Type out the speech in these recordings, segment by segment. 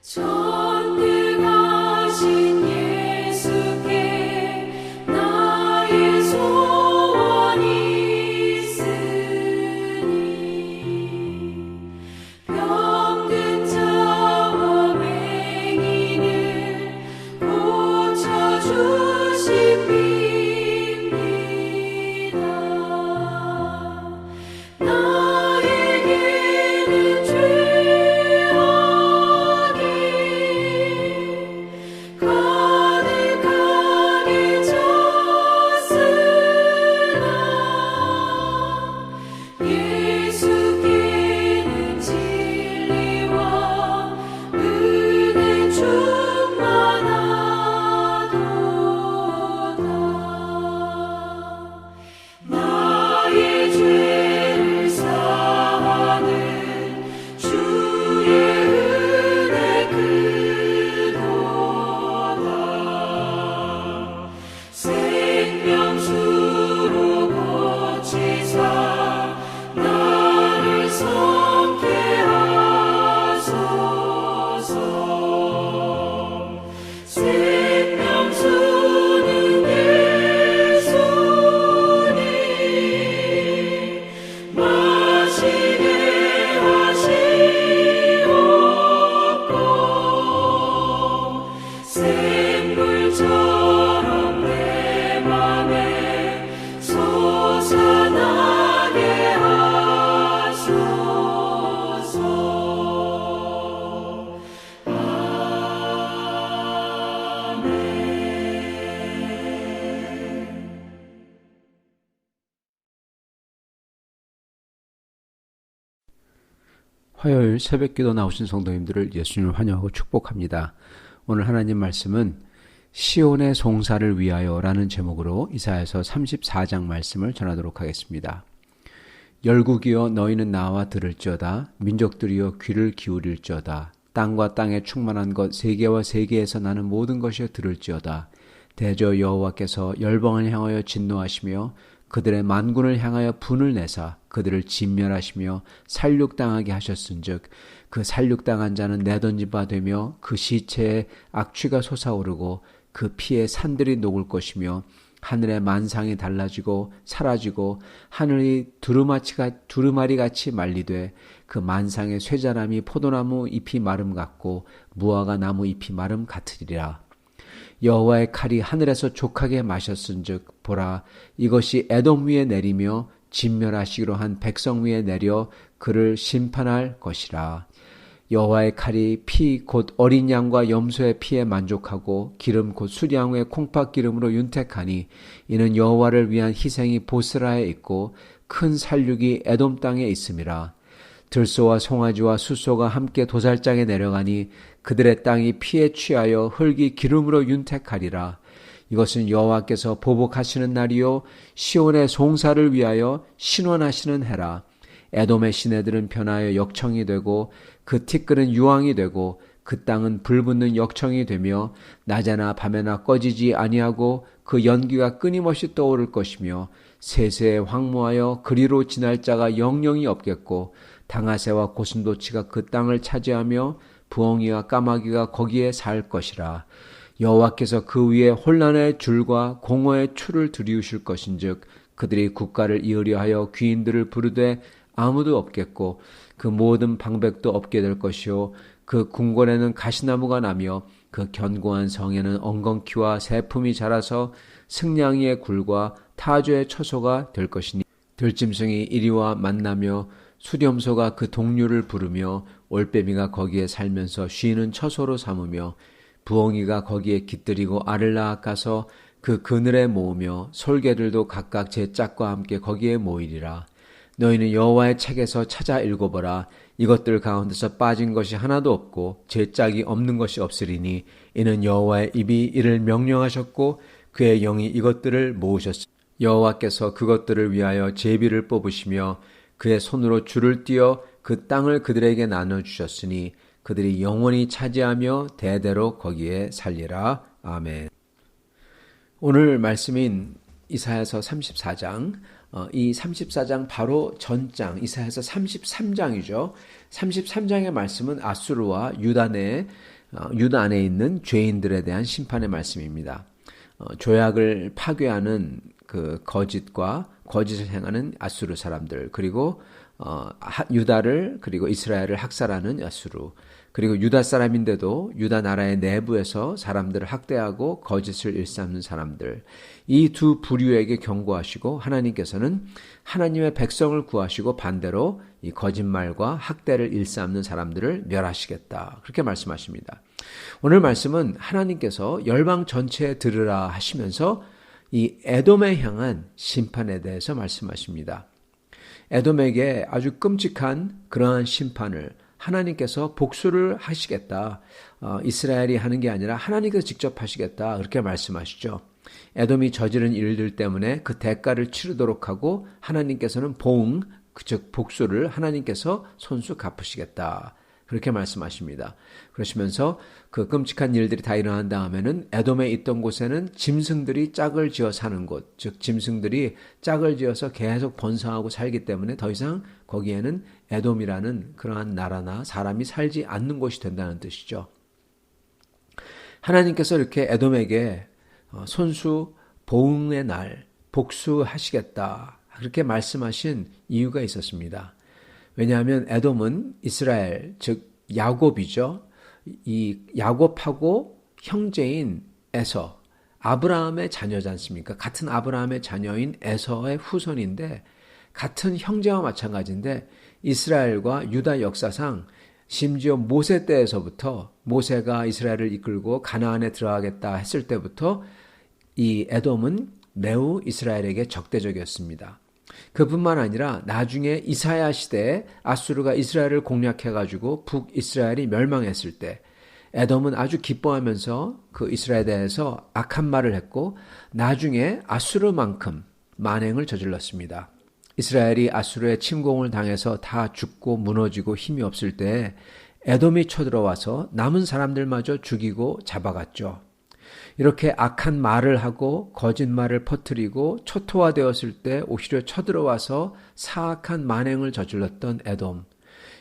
전능하신 예수께 나의 소원이 있으니 병든 자와 맹인을 고쳐주십니다. 나에게는 죄악이 가득하게 졌으나 예수께는 진리와 은혜 충만하도다. 나의 죄를 사하는 주의 은혜 크도다. 생명수로 고치사 나를 성케 하소서. 생명수는 예수니 마시게 하시옵고 샘물처럼 내 맘에 솟아나게 하소서. 아멘. 화요일 새벽기도 나오신 성도님들을 예수님을 환영하고 축복합니다. 오늘 하나님 말씀은 시온의 송사를 위하여 라는 제목으로 이사야서 34장 말씀을 전하도록 하겠습니다. 열국이여 너희는 나와 들을지어다. 민족들이여 귀를 기울일지어다. 땅과 땅에 충만한 것 세계와 세계에서 나는 모든 것이여 들을지어다. 대저 여호와께서 열방을 향하여 진노하시며 그들의 만군을 향하여 분을 내사 그들을 진멸하시며 살육당하게 하셨은즉 그 살육당한 자는 내던진 바 되며 그 시체에 악취가 솟아오르고 그 피에 산들이 녹을 것이며 하늘의 만상이 달라지고 사라지고 하늘이 두루마리같이 말리되 그 만상의 쇠자람이 포도나무 잎이 마름 같고 무화과 나무 잎이 마름 같으리라. 여호와의 칼이 하늘에서 족하게 마셨은즉 보라 이것이 에돔 위에 내리며 진멸하시기로 한 백성 위에 내려 그를 심판할 것이라. 여호와의 칼이 피 곧 어린 양과 염소의 피에 만족하고 기름 곧 수량의 콩팥 기름으로 윤택하니 이는 여호와를 위한 희생이 보스라에 있고 큰 살육이 에돔 땅에 있음이라. 들소와 송아지와 숫소가 함께 도살장에 내려가니 그들의 땅이 피에 취하여 흙이 기름으로 윤택하리라. 이것은 여호와께서 보복하시는 날이요 시온의 송사를 위하여 신원하시는 해라. 에돔의 시내들은 변하여 역청이 되고 그 티끌은 유황이 되고 그 땅은 불붙는 역청이 되며 낮에나 밤에나 꺼지지 아니하고 그 연기가 끊임없이 떠오를 것이며 세세에 황무하여 그리로 지날 자가 영영이 없겠고 당아새와 고슴도치가 그 땅을 차지하며 부엉이와 까마귀가 거기에 살 것이라. 여호와께서 그 위에 혼란의 줄과 공허의 추를 들이우실 것인즉 그들이 국가를 이으려 하여 귀인들을 부르되 아무도 없겠고 그 모든 방백도 없게 될 것이요 그 궁궐에는 가시나무가 나며 그 견고한 성에는 엉겅퀴와 새품이 자라서 승냥이의 굴과 타조의 처소가 될 것이니 들짐승이 이리와 만나며 수렴소가 그 동류를 부르며 올빼미가 거기에 살면서 쉬는 처소로 삼으며 부엉이가 거기에 깃들이고 알을 낳아가서 그 그늘에 모으며 솔개들도 각각 제 짝과 함께 거기에 모이리라. 너희는 여호와의 책에서 찾아 읽어보라. 이것들 가운데서 빠진 것이 하나도 없고 제 짝이 없는 것이 없으리니 이는 여호와의 입이 이를 명령하셨고 그의 영이 이것들을 모으셨으니 여호와께서 그것들을 위하여 제비를 뽑으시며 그의 손으로 줄을 띄어 그 땅을 그들에게 나눠주셨으니 그들이 영원히 차지하며 대대로 거기에 살리라. 아멘. 오늘 말씀인 이사야서 34장 이 34장 바로 전장 이사야서 33장이죠. 33장의 말씀은 아수르와 유다 안에 있는 죄인들에 대한 심판의 말씀입니다. 조약을 파괴하는 그 거짓을 행하는 아수르 사람들, 그리고 유다를 그리고 이스라엘을 학살하는 아수르, 그리고 유다 사람인데도 유다 나라의 내부에서 사람들을 학대하고 거짓을 일삼는 사람들, 이 두 부류에게 경고하시고 하나님께서는 하나님의 백성을 구하시고 반대로 이 거짓말과 학대를 일삼는 사람들을 멸하시겠다, 그렇게 말씀하십니다. 오늘 말씀은 하나님께서 열방 전체에 들으라 하시면서 이 에돔에 향한 심판에 대해서 말씀하십니다. 에돔에게 아주 끔찍한 그러한 심판을 하나님께서 복수를 하시겠다. 이스라엘이 하는 게 아니라 하나님께서 직접 하시겠다. 그렇게 말씀하시죠. 에돔이 저지른 일들 때문에 그 대가를 치르도록 하고 하나님께서는 즉 복수를 하나님께서 손수 갚으시겠다. 그렇게 말씀하십니다. 그러시면서 그 끔찍한 일들이 다 일어난 다음에는 에돔에 있던 곳에는 짐승들이 짝을 지어 사는 곳, 즉 짐승들이 짝을 지어서 계속 번성하고 살기 때문에 더 이상 거기에는 에돔이라는 그러한 나라나 사람이 살지 않는 곳이 된다는 뜻이죠. 하나님께서 이렇게 에돔에게 손수 보응의 날 복수하시겠다, 그렇게 말씀하신 이유가 있었습니다. 왜냐하면 에돔은 이스라엘, 즉 야곱이죠. 이 야곱하고 형제인 에서, 아브라함의 자녀지 않습니까? 같은 아브라함의 자녀인 에서의 후손인데 같은 형제와 마찬가지인데 이스라엘과 유다 역사상 심지어 모세 때에서부터 모세가 이스라엘을 이끌고 가나안에 들어가겠다 했을 때부터 이 에돔은 매우 이스라엘에게 적대적이었습니다. 그뿐만 아니라 나중에 이사야 시대에 아수르가 이스라엘을 공략해가지고 북이스라엘이 멸망했을 때 에돔은 아주 기뻐하면서 그 이스라엘에 대해서 악한 말을 했고 나중에 아수르만큼 만행을 저질렀습니다. 이스라엘이 아수르의 침공을 당해서 다 죽고 무너지고 힘이 없을 때 에돔이 쳐들어와서 남은 사람들마저 죽이고 잡아갔죠. 이렇게 악한 말을 하고 거짓말을 퍼뜨리고 초토화되었을 때 오히려 쳐들어와서 사악한 만행을 저질렀던 에돔,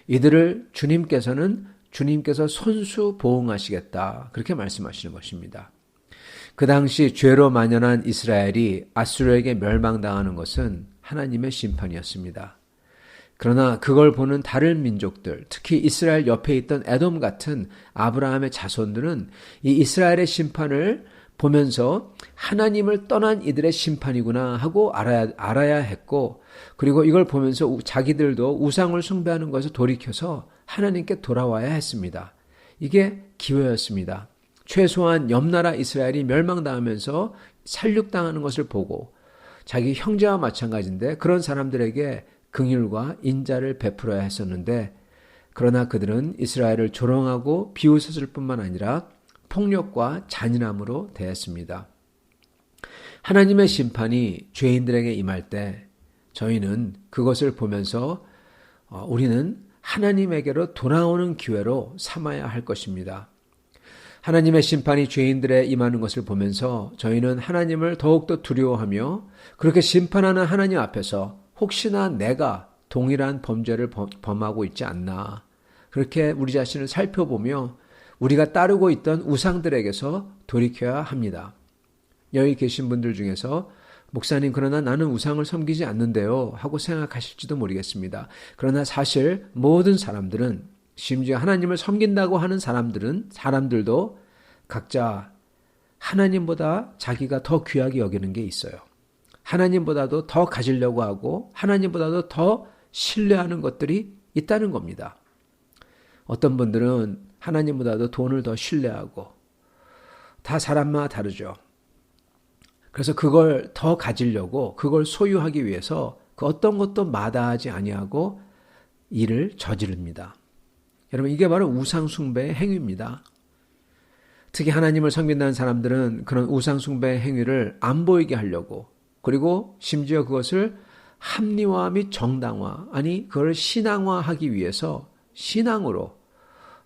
이들을 주님께서 손수 보응하시겠다, 그렇게 말씀하시는 것입니다. 그 당시 죄로 만연한 이스라엘이 아수르에게 멸망당하는 것은 하나님의 심판이었습니다. 그러나 그걸 보는 다른 민족들, 특히 이스라엘 옆에 있던 에돔 같은 아브라함의 자손들은 이 이스라엘의 심판을 보면서 하나님을 떠난 이들의 심판이구나 하고 알아야 했고, 그리고 이걸 보면서 자기들도 우상을 숭배하는 것을 돌이켜서 하나님께 돌아와야 했습니다. 이게 기회였습니다. 최소한 옆나라 이스라엘이 멸망당하면서 살육당하는 것을 보고 자기 형제와 마찬가지인데 그런 사람들에게 긍휼과 인자를 베풀어야 했었는데, 그러나 그들은 이스라엘을 조롱하고 비웃었을 뿐만 아니라 폭력과 잔인함으로 대했습니다. 하나님의 심판이 죄인들에게 임할 때 저희는 그것을 보면서 우리는 하나님에게로 돌아오는 기회로 삼아야 할 것입니다. 하나님의 심판이 죄인들에 임하는 것을 보면서 저희는 하나님을 더욱더 두려워하며 그렇게 심판하는 하나님 앞에서 혹시나 내가 동일한 범죄를 범하고 있지 않나, 그렇게 우리 자신을 살펴보며 우리가 따르고 있던 우상들에게서 돌이켜야 합니다. 여기 계신 분들 중에서 목사님, 그러나 나는 우상을 섬기지 않는데요 하고 생각하실지도 모르겠습니다. 그러나 사실 모든 사람들은, 심지어 하나님을 섬긴다고 하는 사람들도 각자 하나님보다 자기가 더 귀하게 여기는 게 있어요. 하나님보다도 더 가지려고 하고 하나님보다도 더 신뢰하는 것들이 있다는 겁니다. 어떤 분들은 하나님보다도 돈을 더 신뢰하고, 다 사람마다 다르죠. 그래서 그걸 더 가지려고, 그걸 소유하기 위해서 그 어떤 것도 마다하지 아니하고 일을 저지릅니다. 여러분, 이게 바로 우상숭배의 행위입니다. 특히 하나님을 섬긴다는 사람들은 그런 우상숭배의 행위를 안 보이게 하려고, 그리고 심지어 그것을 합리화 및 정당화, 아니 그걸 신앙화하기 위해서 신앙으로,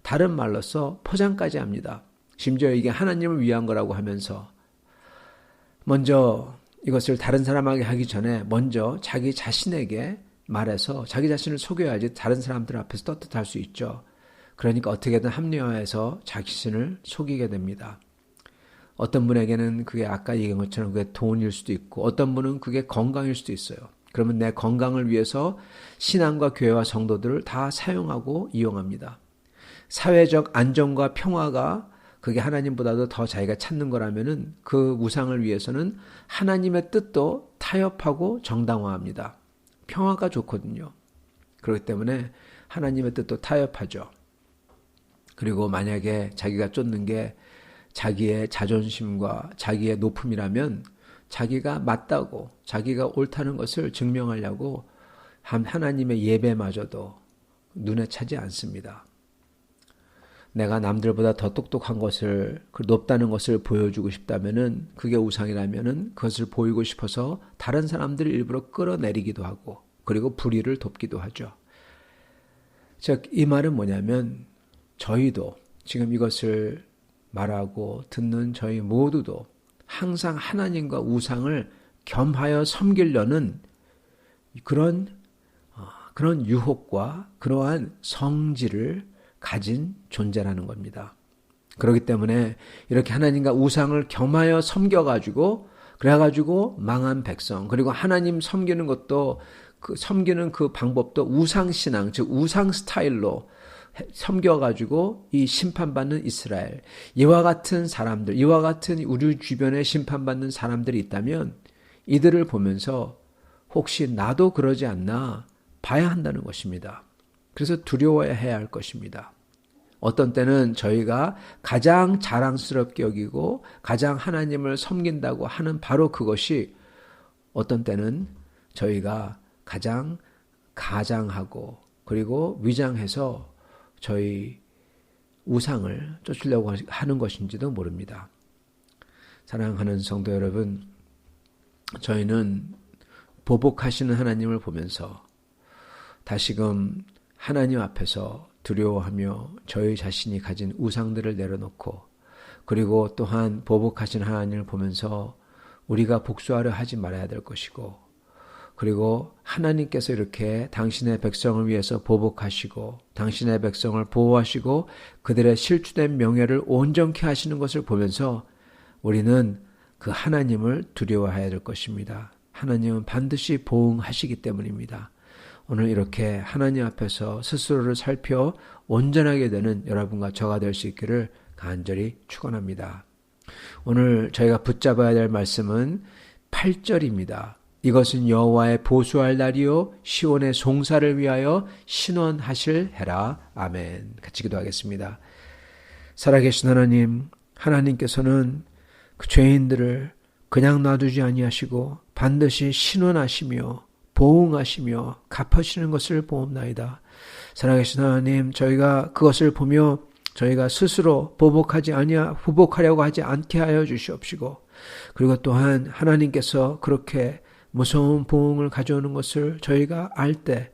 다른 말로서 포장까지 합니다. 심지어 이게 하나님을 위한 거라고 하면서 먼저 이것을 다른 사람에게 하기 전에 먼저 자기 자신에게 말해서 자기 자신을 속여야지 다른 사람들 앞에서 떳떳할 수 있죠. 그러니까 어떻게든 합리화해서 자기 자신을 속이게 됩니다. 어떤 분에게는 그게 아까 얘기한 것처럼 그게 돈일 수도 있고 어떤 분은 그게 건강일 수도 있어요. 그러면 내 건강을 위해서 신앙과 교회와 성도들을 다 사용하고 이용합니다. 사회적 안정과 평화가 그게 하나님보다도 더 자기가 찾는 거라면은 그 우상을 위해서는 하나님의 뜻도 타협하고 정당화합니다. 평화가 좋거든요. 그렇기 때문에 하나님의 뜻도 타협하죠. 그리고 만약에 자기가 쫓는 게 자기의 자존심과 자기의 높음이라면 자기가 맞다고 자기가 옳다는 것을 증명하려고 하나님의 예배마저도 눈에 차지 않습니다. 내가 남들보다 더 똑똑한 것을 높다는 것을 보여주고 싶다면은 그게 우상이라면은 그것을 보이고 싶어서 다른 사람들을 일부러 끌어내리기도 하고 그리고 불의를 돕기도 하죠. 즉 이 말은 뭐냐면 저희도 지금 이것을 말하고 듣는 저희 모두도 항상 하나님과 우상을 겸하여 섬기려는 그런 유혹과 그러한 성질을 가진 존재라는 겁니다. 그렇기 때문에 이렇게 하나님과 우상을 겸하여 섬겨가지고 그래가지고 망한 백성 그리고 하나님 섬기는 것도 섬기는 그 방법도 우상신앙 즉 우상 스타일로 섬겨가지고 이 심판받는 이스라엘 이와 같은 사람들 이와 같은 우리 주변에 심판받는 사람들이 있다면 이들을 보면서 혹시 나도 그러지 않나 봐야 한다는 것입니다. 그래서 두려워해야 할 것입니다. 어떤 때는 저희가 가장 자랑스럽게 여기고 가장 하나님을 섬긴다고 하는 바로 그것이 어떤 때는 저희가 가장 가장하고 그리고 위장해서 저희 우상을 쫓으려고 하는 것인지도 모릅니다. 사랑하는 성도 여러분, 저희는 보복하시는 하나님을 보면서 다시금 하나님 앞에서 두려워하며 저희 자신이 가진 우상들을 내려놓고 그리고 또한 보복하신 하나님을 보면서 우리가 복수하려 하지 말아야 될 것이고 그리고 하나님께서 이렇게 당신의 백성을 위해서 보복하시고 당신의 백성을 보호하시고 그들의 실추된 명예를 온전케 하시는 것을 보면서 우리는 그 하나님을 두려워해야 될 것입니다. 하나님은 반드시 보응하시기 때문입니다. 오늘 이렇게 하나님 앞에서 스스로를 살펴 온전하게 되는 여러분과 저가 될 수 있기를 간절히 축원합니다. 오늘 저희가 붙잡아야 될 말씀은 8절입니다. 이것은 여호와의 보수할 날이요 시온의 송사를 위하여 신원하실 해라. 아멘. 같이 기도하겠습니다. 살아계신 하나님, 하나님께서는 그 죄인들을 그냥 놔두지 아니하시고 반드시 신원하시며 보응하시며 갚으시는 것을 보옵나이다. 살아계신 하나님, 저희가 그것을 보며 저희가 스스로 보복하려고 하지 않게 하여 주시옵시고 그리고 또한 하나님께서 그렇게 무서운 보응을 가져오는 것을 저희가 알 때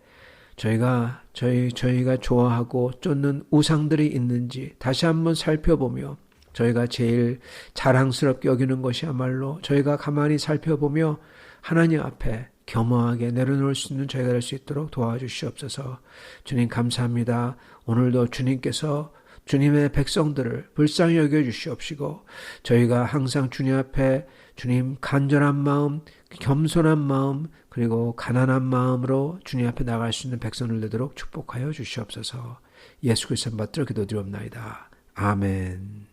저희가 좋아하고 쫓는 우상들이 있는지 다시 한번 살펴보며 저희가 제일 자랑스럽게 여기는 것이야말로 저희가 가만히 살펴보며 하나님 앞에 겸허하게 내려놓을 수 있는 저희가 될 수 있도록 도와주시옵소서. 주님 감사합니다. 오늘도 주님께서 주님의 백성들을 불쌍히 여겨주시옵시고 저희가 항상 주님 앞에 주님 간절한 마음, 겸손한 마음 그리고 가난한 마음으로 주님 앞에 나갈 수 있는 백성을 되도록 축복하여 주시옵소서. 예수 그리스도 받들어 기도드리옵나이다. 아멘.